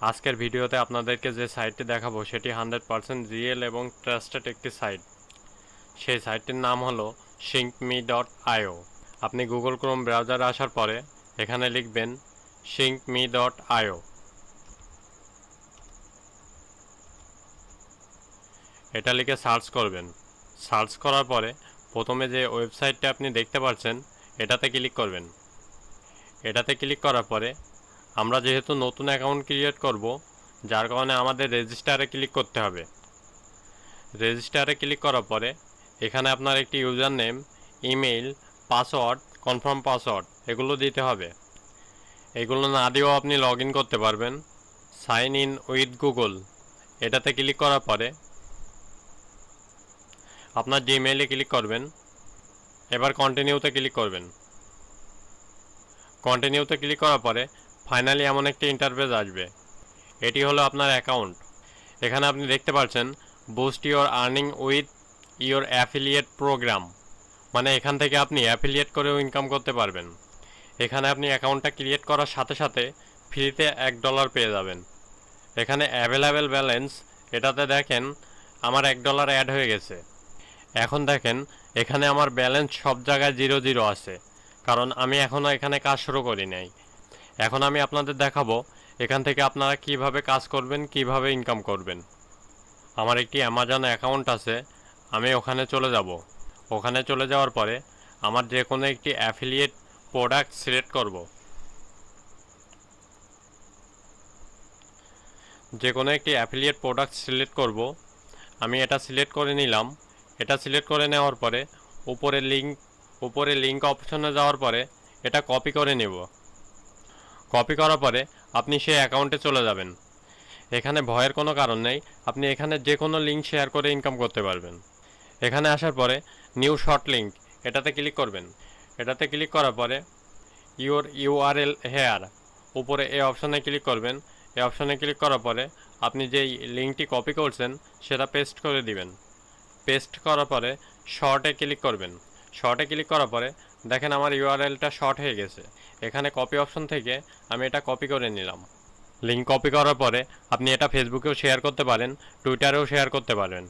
আজকের ভিডিওতে আপনাদেরকে যে সাইটটি দেখাবো সেটি 100% রিয়েল এবং ট্রাস্টেড একটি সাইট। সেই সাইটটির নাম হলো shrinkme.io। আপনি গুগল ক্রোম ব্রাউজারে আসার পরে এখানে লিখবেন shrinkme.io। এটা লিখে সার্চ করবেন। সার্চ করার পরে প্রথমে যে ওয়েবসাইটটা আপনি দেখতে পাচ্ছেন এটাতে ক্লিক করবেন। এটাতে ক্লিক করার পরে আমরা যেহেতু নতুন অ্যাকাউন্ট ক্রিয়েট করব, যার কারণে আমাদের রেজিস্টারে ক্লিক করতে হবে। রেজিস্টারে ক্লিক করার পরে এখানে আপনার একটি user name, email, password, confirm password এগুলো দিতে হবে। এগুলো না দিয়েও আপনি লগ ইন করতে পারবেন। সাইন ইন উইথ গুগল এটাতে ক্লিক করার পরে আপনার জিমেইলে ক্লিক করবেন। এবার কন্টিনিউতে ক্লিক করবেন। কন্টিনিউতে ক্লিক করার পরে ফাইনালি এমন একটি ইন্টারফেস আসবে। এটি হলো আপনার অ্যাকাউন্ট। এখানে আপনি দেখতে পাচ্ছেন boost your earning with your affiliate programme, মানে এখান থেকে আপনি অ্যাফিলিয়েট করেও ইনকাম করতে পারবেন। এখানে আপনি অ্যাকাউন্টটা ক্রিয়েট করার সাথে সাথে ফ্রিতে $1 পেয়ে যাবেন। এখানে অ্যাভেলেবেল ব্যালেন্স এটাতে দেখেন আমার $1 অ্যাড হয়ে গেছে। এখন দেখেন এখানে আমার ব্যালেন্স সব জায়গায় 0 আছে, কারণ আমি এখনও এখানে কাজ শুরু করি নাই। এখন আমি আপনাদের দেখাবো এখান থেকে আপনারা কিভাবে কাজ করবেন, কিভাবে ইনকাম করবেন। আমার একটি অ্যামাজন অ্যাকাউন্ট আছে, আমি ওখানে চলে যাব। ওখানে চলে যাওয়ার পরে আমার যে কোনো একটি অ্যাফিলিয়েট প্রোডাক্ট সিলেক্ট করব। যে কোনো একটি অ্যাফিলিয়েট প্রোডাক্ট সিলেক্ট করব। আমি এটা সিলেক্ট করে নিলাম। এটা সিলেক্ট করে নেওয়ার পরে উপরে লিঙ্ক অপশনে যাওয়ার পরে এটা কপি করে নেব। কপি করার পরে আপনি সেই অ্যাকাউন্টে চলে যাবেন। এখানে ভয়ের কোনো কারণ নেই, আপনি এখানে যে কোনো লিঙ্ক শেয়ার করে ইনকাম করতে পারবেন। এখানে আসার পরে নিউ শর্ট লিঙ্ক এটাতে ক্লিক করবেন। এটাতে ক্লিক করার পরে ইউর ইউআরএল হেয়ার উপরে এই অপশনে ক্লিক করবেন। এই অপশনে ক্লিক করার পরে আপনি যেই লিঙ্কটি কপি করছেন সেটা পেস্ট করে দিবেন। পেস্ট করার পরে শর্টে ক্লিক করবেন। শর্টে ক্লিক করার পরে দেখেন আমার ইউআরএলটা শর্ট হয়ে গেছে। এখানে কপি অপশন থেকে আমি এটা কপি করে নিলাম। লিঙ্ক কপি করার পরে আপনি এটা ফেসবুকেও শেয়ার করতে পারেন, টুইটারেও শেয়ার করতে পারেন।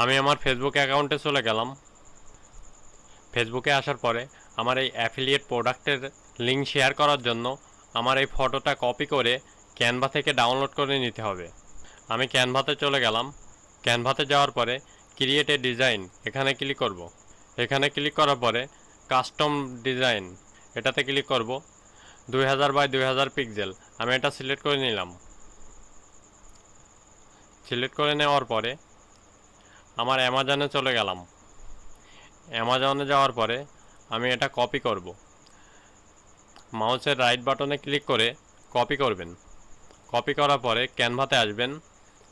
আমি আমার ফেসবুক অ্যাকাউন্টে চলে গেলাম। ফেসবুকে আসার পরে আমার এই অ্যাফিলিয়েট প্রোডাক্টের লিঙ্ক শেয়ার করার জন্য আমার এই ফটোটা কপি করে ক্যানভা থেকে ডাউনলোড করে নিতে হবে। আমি ক্যানভাতে চলে গেলাম। ক্যানভাতে যাওয়ার পরে ক্রিয়েট এ ডিজাইন এখানে ক্লিক করব। এখানে ক্লিক করার পরে কাস্টম ডিজাইন এটাতে ক্লিক করব। 2000 বাই 2000 পিক্সেল আমি এটা সিলেক্ট করে নিলাম। সিলেক্ট করে নেওয়ার পরে আমার অ্যামাজনে চলে গেলাম। অ্যামাজনে যাওয়ার পরে আমি এটা কপি করব। মাউসের রাইট বাটনে ক্লিক করে কপি করবেন। কপি করার পরে ক্যানভাতে আসবেন।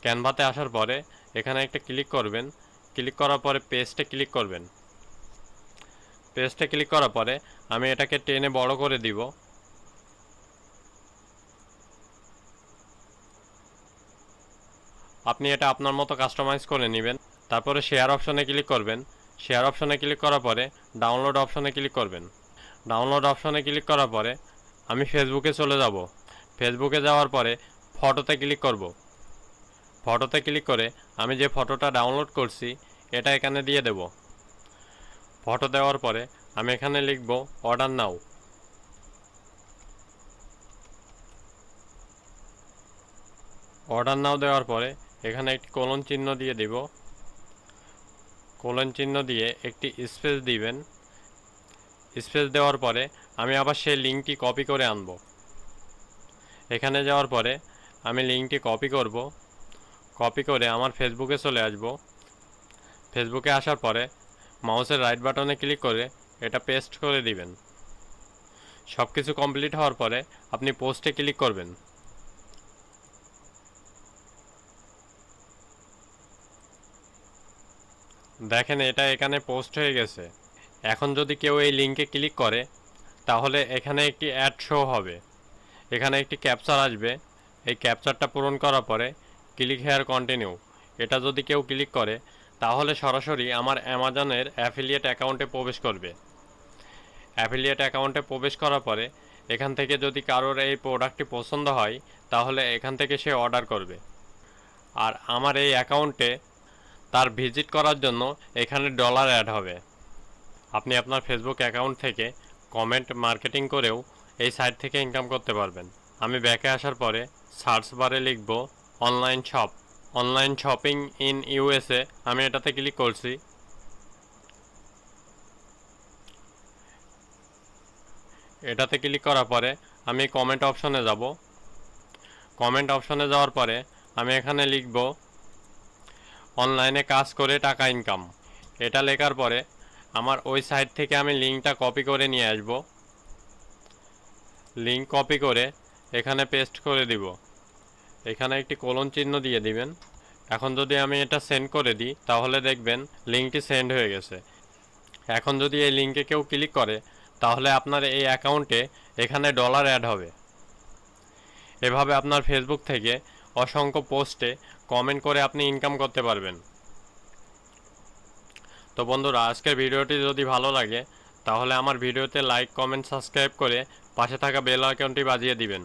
ক্যানভাতে আসার পরে এখানে একটা ক্লিক করবেন। ক্লিক করার পরে পেস্টে ক্লিক করবেন। পেস্টে ক্লিক করার পরে আমি এটাকে টেনে বড় করে দিব। আপনি এটা আপনার মতো কাস্টমাইজ করে নেবেন। তারপরে শেয়ার অপশনে ক্লিক করবেন। শেয়ার অপশনে ক্লিক করার পরে ডাউনলোড অপশনে ক্লিক করবেন। ডাউনলোড অপশনে ক্লিক করার পরে আমি ফেসবুকে চলে যাব। ফেসবুকে যাওয়ার পরে ফটোতে ক্লিক করব। ফটোতে ক্লিক করে আমি যে ফটোটা ডাউনলোড করছি এটা এখানে দিয়ে দেব। ফটো দেওয়ার পরে আমি এখানে লিখব অর্ডার নাও। অর্ডার নাও দেওয়ার পরে এখানে একটি কোলন চিহ্ন দিয়ে দিব। কোলন চিহ্ন দিয়ে একটি স্পেস দিবেন। স্পেস দেওয়ার পরে আমি আবার সেই লিঙ্কটি কপি করে আনব। এখানে যাওয়ার পরে আমি লিঙ্কটি কপি করব। কপি করে আমার ফেসবুকে চলে আসব। ফেসবুকে আসার পরে মাউসের রাইট বাটনে ক্লিক করে এটা পেস্ট করে দিবেন। সব কিছু কমপ্লিট হওয়ার পরে আপনি পোস্টে ক্লিক করবেন। দেখেন এটা এখানে পোস্ট হয়ে গেছে। এখন যদি কেউ এই লিঙ্কে ক্লিক করে তাহলে এখানে একটি অ্যাড শো হবে। এখানে একটি ক্যাপচার আসবে। এই ক্যাপচারটা পূরণ করার পরে ক্লিক হেয়ার কন্টিনিউ এটা যদি কেউ ক্লিক করে তাহলে সরাসরি আমার অ্যামাজনের অ্যাফিলিয়েট অ্যাকাউন্টে প্রবেশ করবে। অ্যাফিলিয়েট অ্যাকাউন্টে প্রবেশ করার পরে এখান থেকে যদি কারোর এই প্রোডাক্টটি পছন্দ হয় তাহলে এখান থেকে সে অর্ডার করবে। আর আমার এই অ্যাকাউন্টে তার ভিজিট করার জন্য এখানে ডলার অ্যাড হবে। আপনি আপনার ফেসবুক অ্যাকাউন্ট থেকে কমেন্ট মার্কেটিং করেও এই সাইট থেকে ইনকাম করতে পারবেন। আমি ব্যাকে আসার পরে সার্চ বারে লিখব online shop, online shopping in USA. আমি এটাতে ক্লিক করছি। এটাতে ক্লিক করার পরে আমি কমেন্ট অপশনে যাব। কমেন্ট অপশনে যাওয়ার পরে আমি এখানে লিখব অনলাইনে কাজ করে টাকা ইনকাম। এটা লেখার পরে আমার ওই সাইট থেকে আমি লিঙ্কটা কপি করে নিয়ে আসব। লিঙ্ক কপি করে এখানে পেস্ট করে দিব। এখানে একটি কোলন চিহ্ন দিয়ে দিবেন। এখন যদি আমি এটা সেন্ড করে দিই তাহলে দেখবেন লিঙ্কটি সেন্ড হয়ে গেছে। এখন যদি এই লিঙ্কে কেউ ক্লিক করে তাহলে আপনার এই অ্যাকাউন্টে এখানে ডলার অ্যাড হবে। এভাবে আপনার ফেসবুক থেকে অসংখ্য পোস্টে কমেন্ট করে আপনি ইনকাম করতে পারবেন। তো বন্ধুরা, আজকের ভিডিওটি যদি ভালো লাগে তাহলে আমার ভিডিওতে লাইক, কমেন্ট, সাবস্ক্রাইব করে পাশে থাকা বেল আইকনটি বাজিয়ে দিবেন।